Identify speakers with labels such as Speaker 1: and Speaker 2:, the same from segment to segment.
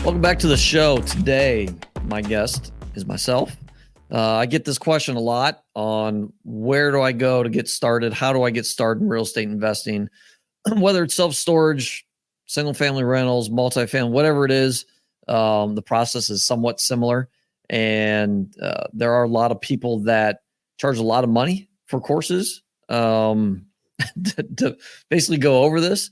Speaker 1: Welcome back to the show. Today, my guest is myself. I get this question a lot on where do I go to get started? How do I get started in real estate investing? Whether it's self-storage, single-family rentals, multifamily, whatever it is, the process is somewhat similar. And there are a lot of people that charge a lot of money for courses to basically go over this.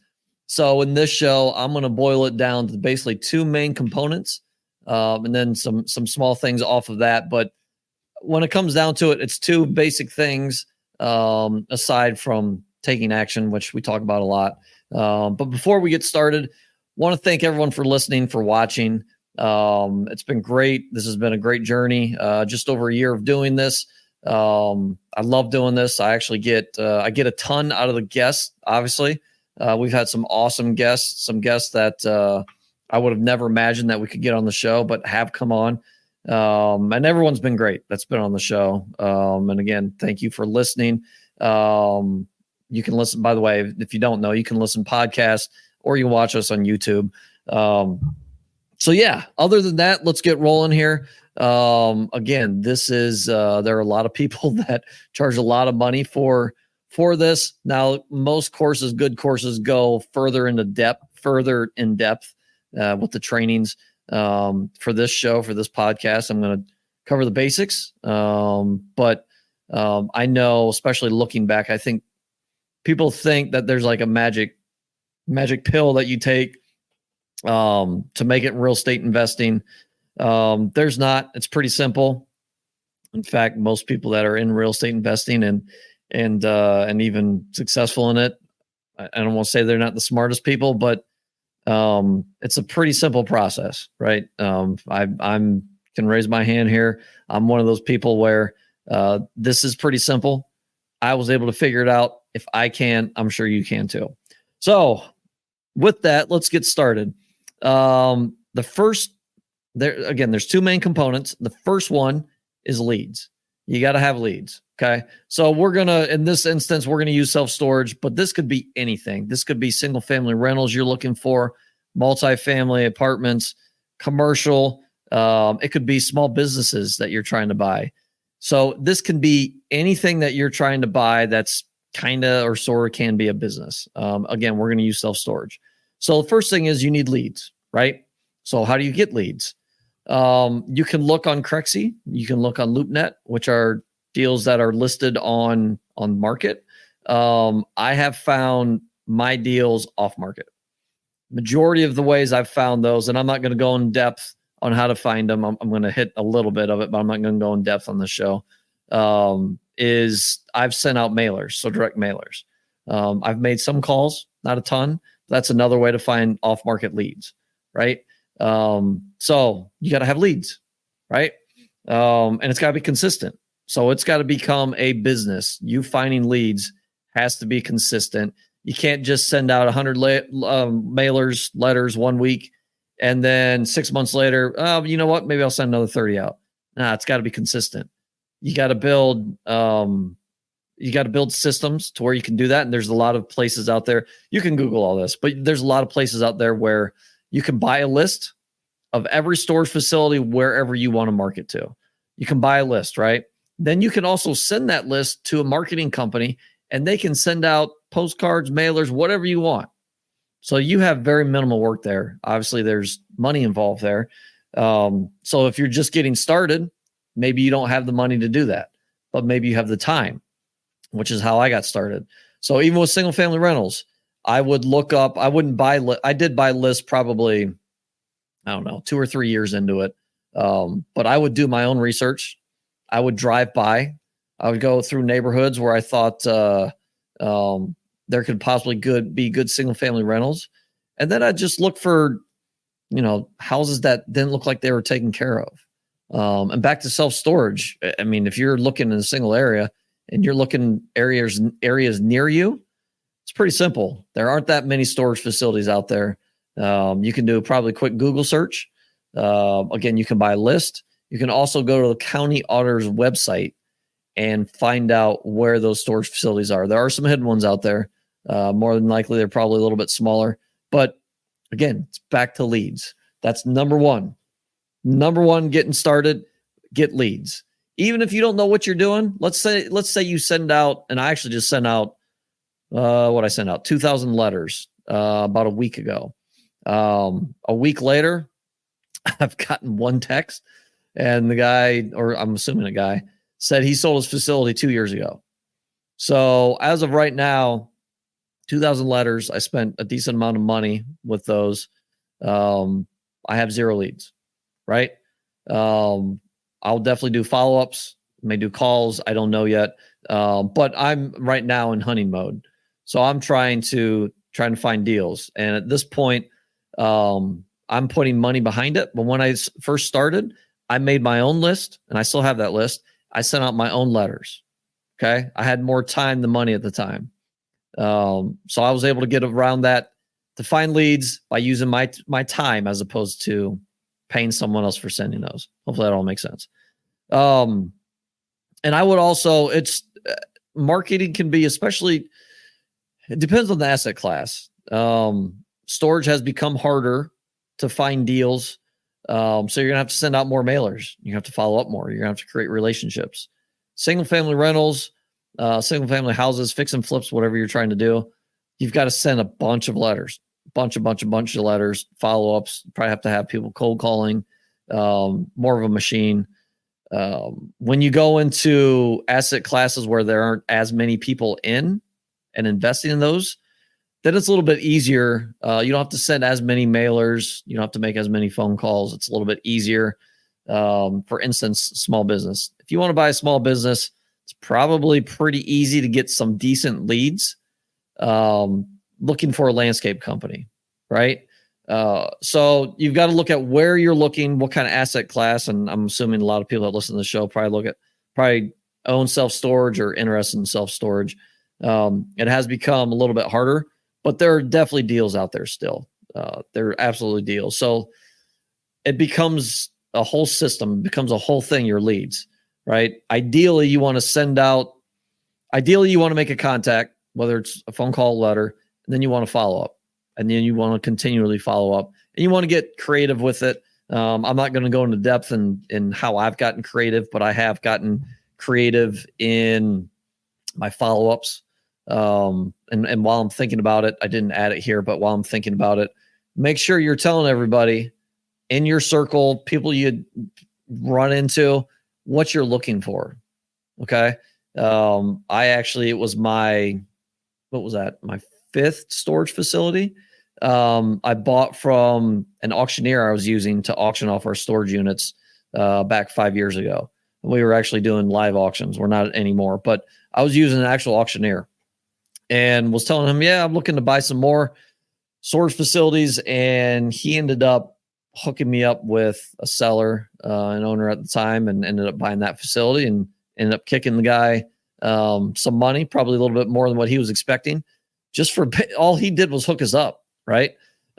Speaker 1: So in this show, I'm going to boil it down to basically two main components, and then some small things off of that. But when it comes down to it, it's two basic things, aside from taking action, which we talk about a lot. But before we get started, want to thank everyone for listening, for watching. It's been great. This has been a great journey. Just over a year of doing this. I love doing this. I actually get a ton out of the guests. Obviously, we've had some awesome guests, some guests that I would have never imagined that we could get on the show, but have come on. And everyone's been great that's been on the show. And again, thank you for listening. You can listen, by the way, if you don't know, you can listen podcasts or you can watch us on YouTube. So yeah, other than that, let's get rolling here. Again, this is, there are a lot of people that charge a lot of money for this. Now, most courses, good courses, go further in depth with the trainings. For this show, for this podcast, I'm going to cover the basics. But I know, especially looking back, I think people think that there's like a magic pill that you take to make it in real estate investing. There's not. It's pretty simple. In fact, most people that are in real estate investing and even successful in it, I don't want to say they're not the smartest people, but it's a pretty simple process, right? I can raise my hand here. I'm one of those people where this is pretty simple. I was able to figure it out. If I can, I'm sure you can too. So with that, let's get started. There's two main components. The first one is leads. You got to have leads. Okay. So in this instance, we're going to use self-storage, but this could be anything. This could be single family rentals you're looking for, multifamily apartments, commercial. It could be small businesses that you're trying to buy. So this can be anything that you're trying to buy that's kind of or sort of can be a business. Again, we're going to use self-storage. So the first thing is you need leads, right? So how do you get leads? You can look on Crexi. You can look on LoopNet, which are deals that are listed on market. I have found my deals off market. Majority of the ways I've found those, and I'm not going to go in depth on how to find them. I'm going to hit a little bit of it, but I'm not going to go in depth on the show. Is I've sent out mailers, so direct mailers. I've made some calls, not a ton. That's another way to find off-market leads, right? So you got to have leads, right? And it's got to be consistent. So it's got to become a business. You finding leads has to be consistent. You can't just send out 100 mailers, letters 1 week, and then 6 months later, you know what? Maybe I'll send another 30 out. Nah, it's got to be consistent. You got to build systems to where you can do that. And there's a lot of places out there. You can Google all this, but there's a lot of places out there where you can buy a list of every storage facility wherever you want to market to. You can buy a list, right? Then you can also send that list to a marketing company and they can send out postcards, mailers, whatever you want. So you have very minimal work there. Obviously, there's money involved there. So if you're just getting started, maybe you don't have the money to do that, but maybe you have the time, which is how I got started. So even with single family rentals, I would look up, I did buy lists probably, I don't know, 2 or 3 years into it. But I would do my own research. I would drive by. I would go through neighborhoods where I thought there could possibly be good single family rentals. And then I'd just look for, houses that didn't look like they were taken care of. And back to self-storage. I mean, if you're looking in a single area and you're looking areas near you, it's pretty simple. There aren't that many storage facilities out there. You can do probably a quick Google search. Again, you can buy a list. You can also go to the county auditor's website and find out where those storage facilities are. There are some hidden ones out there. More than likely, they're probably a little bit smaller. But again, it's back to leads. That's number one. Number one, getting started, get leads. Even if you don't know what you're doing, let's say you send out, and I actually just sent out what I sent out 2,000 letters about a week ago. A week later, I've gotten one text, and the guy, or I'm assuming a guy, said he sold his facility 2 years ago. So as of right now, 2,000 letters. I spent a decent amount of money with those. I have 0 leads, right? I'll definitely do follow-ups, may do calls. I don't know yet. But I'm right now in hunting mode. So I'm trying to find deals. And at this point, I'm putting money behind it. But when I first started, I made my own list, and I still have that list. I sent out my own letters. Okay. I had more time than money at the time. So I was able to get around that to find leads by using my time as opposed to paying someone else for sending those. Hopefully that all makes sense. And I would also, marketing can be, especially, it depends on the asset class. Storage has become harder to find deals. So you're going to have to send out more mailers. You have to follow up more. You're going to have to create relationships. Single family rentals, single family houses, fix and flips, whatever you're trying to do. You've got to send a bunch of letters, bunch of letters, follow-ups. You probably have to have people cold calling, more of a machine. When you go into asset classes where there aren't as many people in and investing in those, then it's a little bit easier. You don't have to send as many mailers. You don't have to make as many phone calls. It's a little bit easier. For instance, small business. If you want to buy a small business, it's probably pretty easy to get some decent leads. Looking for a landscape company, right? So you've got to look at where you're looking, what kind of asset class, and I'm assuming a lot of people that listen to the show probably own self-storage or interested in self-storage. It has become a little bit harder, but there are definitely deals out there still. There are absolutely deals. So it becomes a whole system, becomes a whole thing, your leads, right? Ideally, you want to make a contact, whether it's a phone call, letter, and then you want to follow up, and then you want to continually follow up, and you want to get creative with it. I'm not going to go into depth in how I've gotten creative, but I have gotten creative in my follow-ups. And while I'm thinking about it, I didn't add it here, but while I'm thinking about it, make sure you're telling everybody in your circle, people you run into, what you're looking for. Okay. It was my 5th storage facility. I bought from an auctioneer I was using to auction off our storage units back 5 years ago. We were actually doing live auctions. We're not anymore, but I was using an actual auctioneer and was telling him, yeah, I'm looking to buy some more storage facilities. And he ended up hooking me up with a seller, an owner at the time, and ended up buying that facility and ended up kicking the guy some money, probably a little bit more than what he was expecting. Just for all he did was hook us up, right?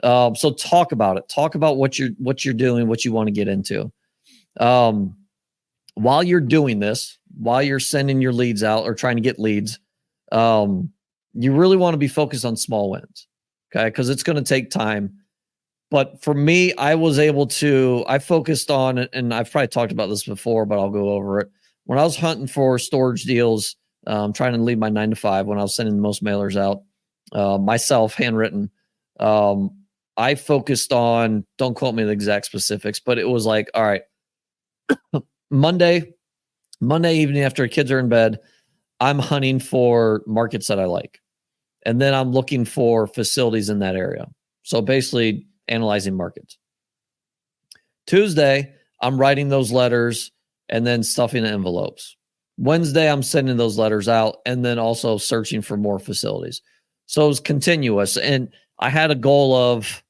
Speaker 1: So talk about it. Talk about what you're doing, what you want to get into. While you're doing this, while you're sending your leads out or trying to get leads, you really want to be focused on small wins, okay? Because it's going to take time. But for me, I focused on, and I've probably talked about this before, but I'll go over it. When I was hunting for storage deals, trying to leave my 9 to 5, when I was sending the most mailers out, myself, handwritten, I focused on, don't quote me the exact specifics, but it was like, all right, Monday evening after kids are in bed, I'm hunting for markets that I like. And then I'm looking for facilities in that area. So basically analyzing markets. Tuesday, I'm writing those letters and then stuffing the envelopes. Wednesday, I'm sending those letters out and then also searching for more facilities. So it was continuous. And I had a goal of,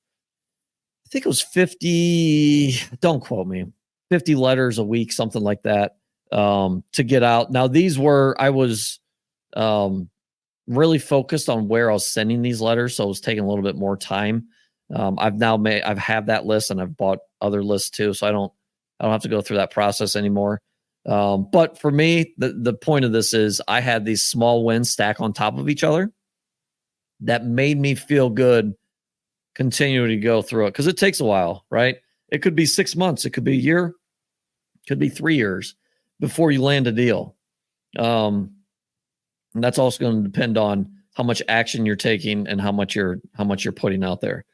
Speaker 1: I think it was 50, don't quote me, 50 letters a week, something like that, to get out. Now, I was really focused on where I was sending these letters. So it was taking a little bit more time. I've had that list and I've bought other lists too. So I don't have to go through that process anymore. But for me, the point of this is I had these small wins stack on top of each other that made me feel good continue to go through it because it takes a while, right? It could be 6 months, it could be a year, it could be 3 years before you land a deal. And that's also going to depend on how much action you're taking and how much you're putting out there.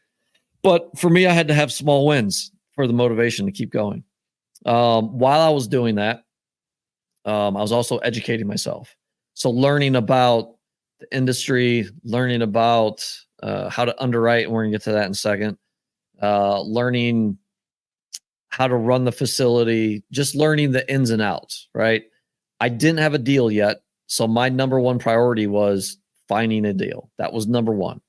Speaker 1: But for me, I had to have small wins for the motivation to keep going. While I was doing that, I was also educating myself. So learning about the industry, learning about how to underwrite, and we're going to get to that in a second, learning how to run the facility, just learning the ins and outs, right? I didn't have a deal yet. So my number one priority was finding a deal. That was number one.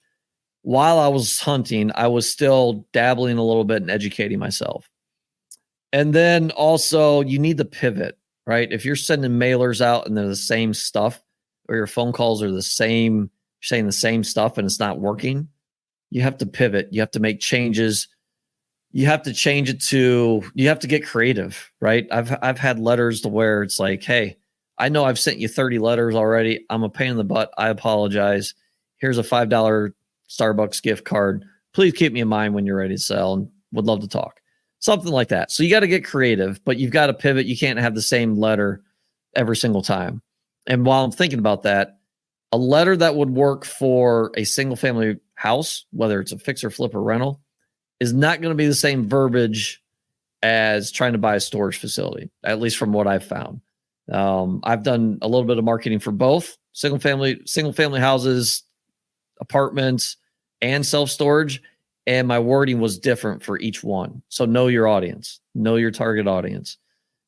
Speaker 1: While I was hunting, I was still dabbling a little bit and educating myself. And then also you need to pivot, right? If you're sending mailers out and they're the same stuff, or your phone calls are the same, saying the same stuff and it's not working, you have to pivot. You have to make changes. You have to change it to, you have to get creative, right? I've had letters to where it's like, hey, I know I've sent you 30 letters already. I'm a pain in the butt. I apologize. Here's a $5 Starbucks gift card. Please keep me in mind when you're ready to sell and would love to talk. Something like that. So you got to get creative, but you've got to pivot. You can't have the same letter every single time. And while I'm thinking about that, a letter that would work for a single family house, whether it's a fix or flip or rental, is not going to be the same verbiage as trying to buy a storage facility, at least from what I've found. I've done a little bit of marketing for both single family houses, apartments, and self-storage. And my wording was different for each one. So know your audience, know your target audience.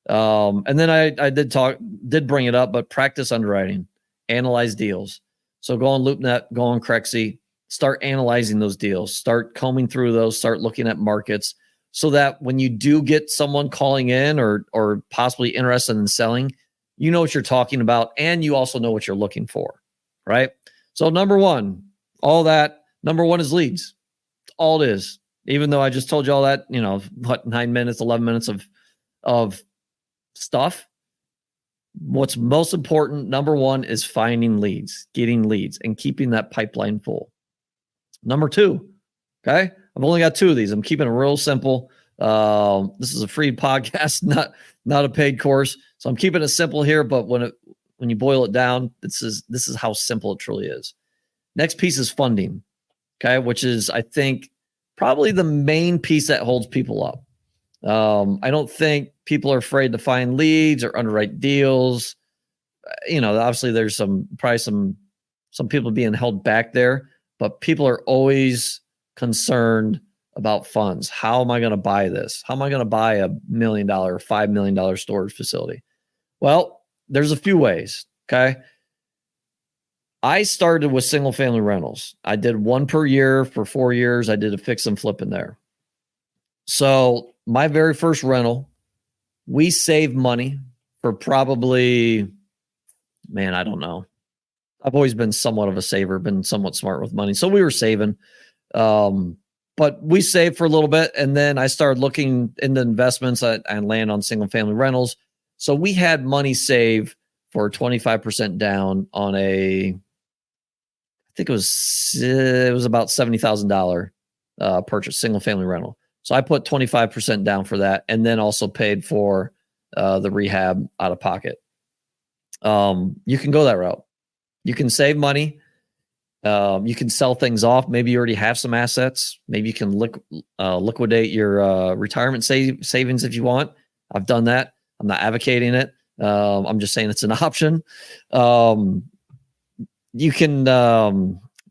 Speaker 1: And then I did bring it up, but practice underwriting, analyze deals. So go on LoopNet, go on Crexi, start analyzing those deals, start combing through those, start looking at markets so that when you do get someone calling in or possibly interested in selling, you know what you're talking about and you also know what you're looking for, right? So number one is leads. All it is. Even though I just told you all that, 9 minutes, 11 minutes of stuff. What's most important, number one, is finding leads, getting leads, and keeping that pipeline full. Number two, okay? I've only got 2 of these. I'm keeping it real simple. This is a free podcast, not a paid course. So I'm keeping it simple here, but when you boil it down, this is how simple it truly is. Next piece is funding, okay, which is, I think, probably the main piece that holds people up. I don't think people are afraid to find leads or underwrite deals. Obviously there's some people being held back there, but people are always concerned about funds. How am I going to buy this? How am I going to buy a $1 million, $5 million storage facility? Well, there's a few ways. Okay. I started with single family rentals. I did one per year for 4 years. I did a fix and flip in there. So my very first rental, we saved money for probably, I don't know. I've always been somewhat of a saver, been somewhat smart with money. So we were saving, but we saved for a little bit. And then I started looking into investments and land on single family rentals. So we had money saved for 25% down on I think it was about $70,000 purchase, single family rental. So I put 25% down for that and then also paid for the rehab out of pocket. You can go that route. You can save money. You can sell things off. Maybe you already have some assets. Maybe you can liquidate your retirement savings if you want. I've done that. I'm not advocating it. I'm just saying it's an option. You can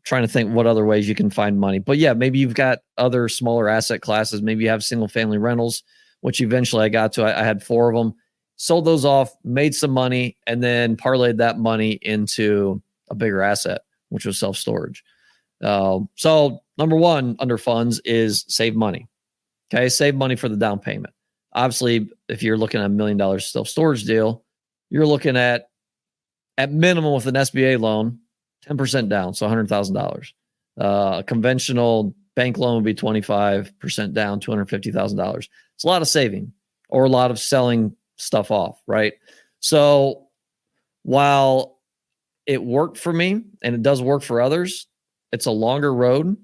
Speaker 1: trying to think what other ways you can find money. But yeah, maybe you've got other smaller asset classes. Maybe you have single family rentals, which eventually I got to. I had 4 of them. Sold those off, made some money, and then parlayed that money into a bigger asset, which was self-storage. So number one under funds is save money. Okay, save money for the down payment. Obviously, if you're looking at $1 million self-storage deal, you're looking at minimum with an SBA loan, 10% down, so $100,000. A conventional bank loan would be 25% down, $250,000. It's a lot of saving or a lot of selling stuff off, right? So while it worked for me and it does work for others, it's a longer road,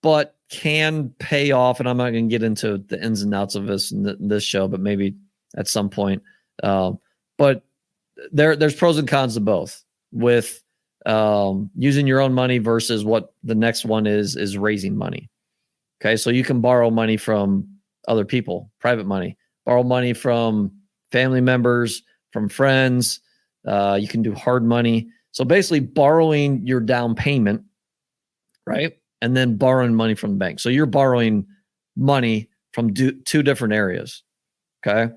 Speaker 1: but can pay off, and I'm not going to get into the ins and outs of this in this show, but maybe at some point. But there's pros and cons to both with using your own money versus what the next one is raising money. Okay, so you can borrow money from other people, private money, borrow money from family members, from friends. You can do hard money. So basically borrowing your down payment, right? And then borrowing money from the bank. So you're borrowing money from two different areas. Okay.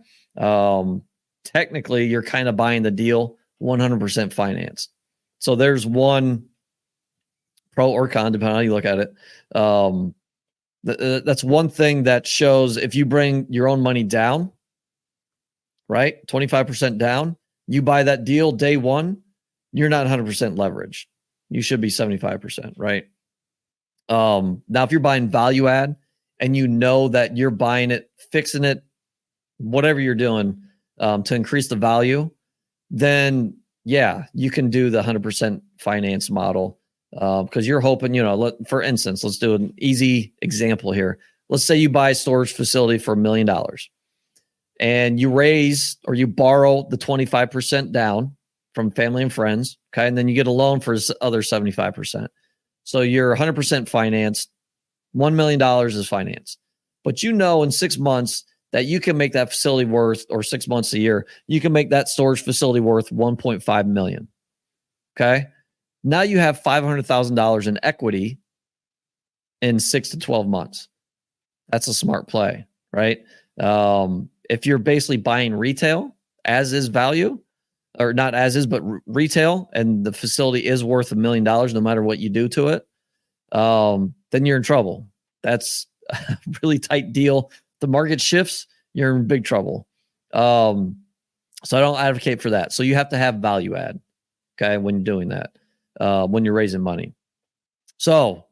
Speaker 1: Technically, you're kind of buying the deal 100% financed. So there's one pro or con, depending on how you look at it. That's one thing that shows if you bring your own money down, right? 25% down, you buy that deal day one, you're not 100% leveraged. You should be 75%, right? Now, if you're buying value add and you know that you're buying it, fixing it, whatever you're doing to increase the value, then yeah, you can do the 100% finance model because you're hoping, for instance, let's do an easy example here. Let's say you buy a storage facility for $1 million and you raise or you borrow the 25% down from family and friends. Okay. And then you get a loan for the other 75%. So you're 100% financed. $1 million is financed. But in 6 months that you can make that facility worth, or 6 months a year, you can make that storage facility worth $1.5 million. Okay. Now you have $500,000 in equity in 6 to 12 months. That's a smart play, right? If you're basically buying retail as is value, or not as is, but retail, and the facility is worth $1 million no matter what you do to it, then you're in trouble. That's a really tight deal. The market shifts, you're in big trouble. So I don't advocate for that. So you have to have value add, okay, when you're doing that, when you're raising money. So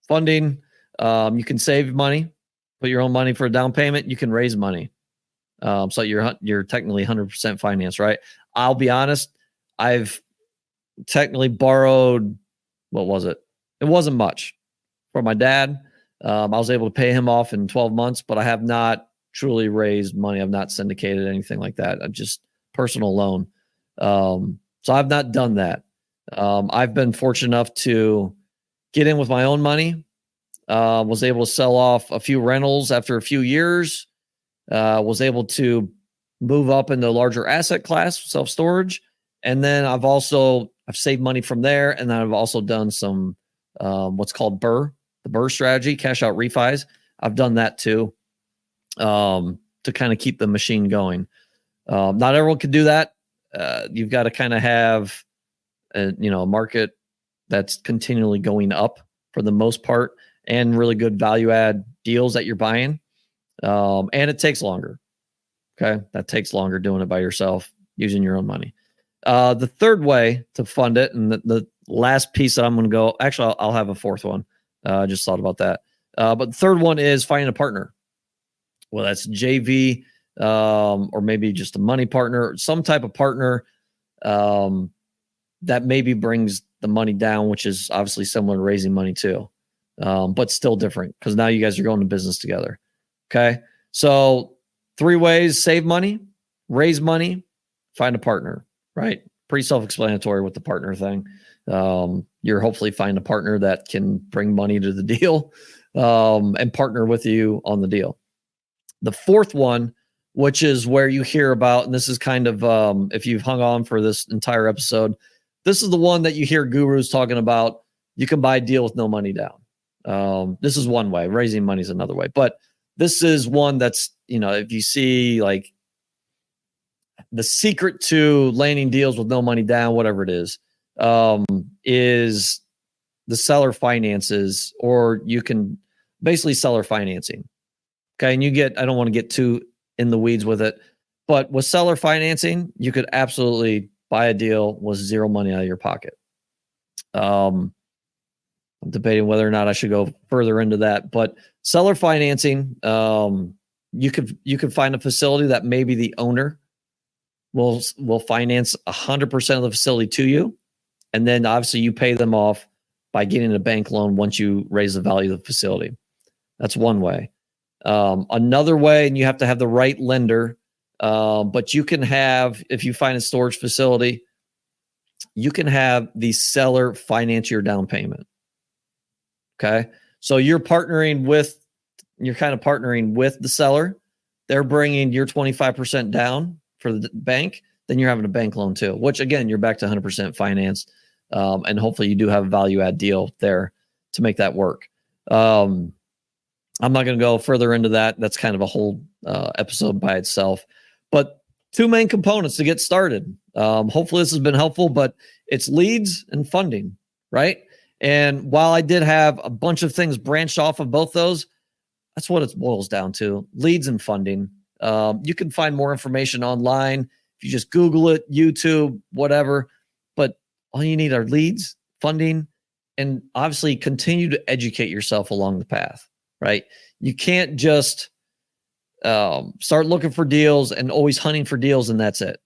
Speaker 1: funding, you can save money, put your own money for a down payment. You can raise money. So you're technically 100% financed, right? I'll be honest, I've technically borrowed, what was it? It wasn't much from my dad. I was able to pay him off in 12 months, but I have not truly raised money. I've not syndicated anything like that. I'm just personal loan. So I've not done that. I've been fortunate enough to get in with my own money. Was able to sell off a few rentals after a few years. Was able to move up into a larger asset class, self-storage. And then I've saved money from there. And then I've also done some, what's called the BRRRR strategy, cash out refis. I've done that too, to kind of keep the machine going. Not everyone can do that. You've got to kind of have a market that's continually going up for the most part, and really good value add deals that you're buying. And it takes longer. Okay. That takes longer doing it by yourself, using your own money. The third way to fund it, and the last piece that I'm going to go, actually, I'll have a fourth one. I just thought about that. But the third one is finding a partner. Well, that's JV, or maybe just a money partner, some type of partner that maybe brings the money down, which is obviously similar to raising money too, but still different because now you guys are going to business together. Okay. So 3 ways: save money, raise money, find a partner, right? Pretty self-explanatory with the partner thing. You're hopefully find a partner that can bring money to the deal, and partner with you on the deal. The fourth one, which is where you hear about, and this is kind of, if you've hung on for this entire episode, this is the one that you hear gurus talking about. You can buy a deal with no money down. This is one way. Raising money is another way. But this is one that's, if you see like the secret to landing deals with no money down, whatever it is the seller finances, or you can basically seller financing. Okay. And I don't want to get too in the weeds with it, but with seller financing, you could absolutely buy a deal with zero money out of your pocket. I'm debating whether or not I should go further into that, but seller financing, you could find a facility that maybe the owner will finance 100% of the facility to you. And then obviously you pay them off by getting a bank loan once you raise the value of the facility. That's one way. Another way, and you have to have the right lender, but you can have, if you find a storage facility, you can have the seller finance your down payment. Okay. So you're kind of partnering with the seller. They're bringing your 25% down for the bank. Then you're having a bank loan too, which again, you're back to 100% finance. And hopefully you do have a value add deal there to make that work. I'm not going to go further into that. That's kind of a whole episode by itself, but two main components to get started. Hopefully this has been helpful, but it's leads and funding, right? And while I did have a bunch of things branched off of both those, that's what it boils down to: leads and funding. You can find more information online. If you just Google it, YouTube, whatever, but all you need are leads, funding, and obviously continue to educate yourself along the path, right? You can't just start looking for deals and always hunting for deals and that's it.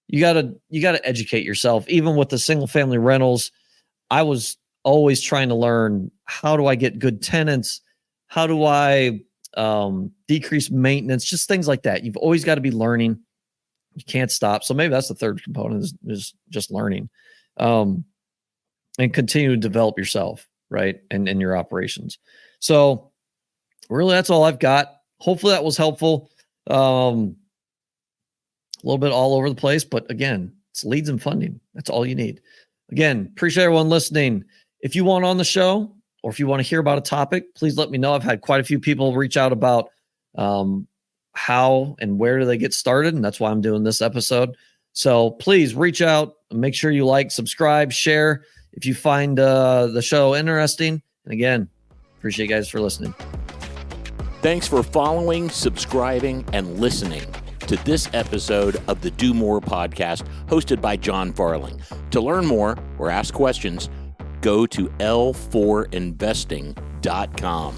Speaker 1: You gotta educate yourself. Even with the single family rentals, I was always trying to learn, how do I get good tenants? How do I decrease maintenance? Just things like that. You've always got to be learning. You can't stop. So maybe that's the third component is just learning, and continue to develop yourself, right? And your operations. So really that's all I've got. Hopefully that was helpful. A little bit all over the place, but again, it's leads and funding. That's all you need. Again, appreciate everyone listening. If you want on the show, or if you want to hear about a topic, please let me know. I've had quite a few people reach out about how and where do they get started, and that's why I'm doing this episode. So please reach out and make sure you like, subscribe, share if you find the show interesting. And again, appreciate you guys for listening.
Speaker 2: Thanks for following, subscribing, and listening to this episode of the Do More podcast hosted by John Farling. To learn more or ask questions, go to l4investing.com.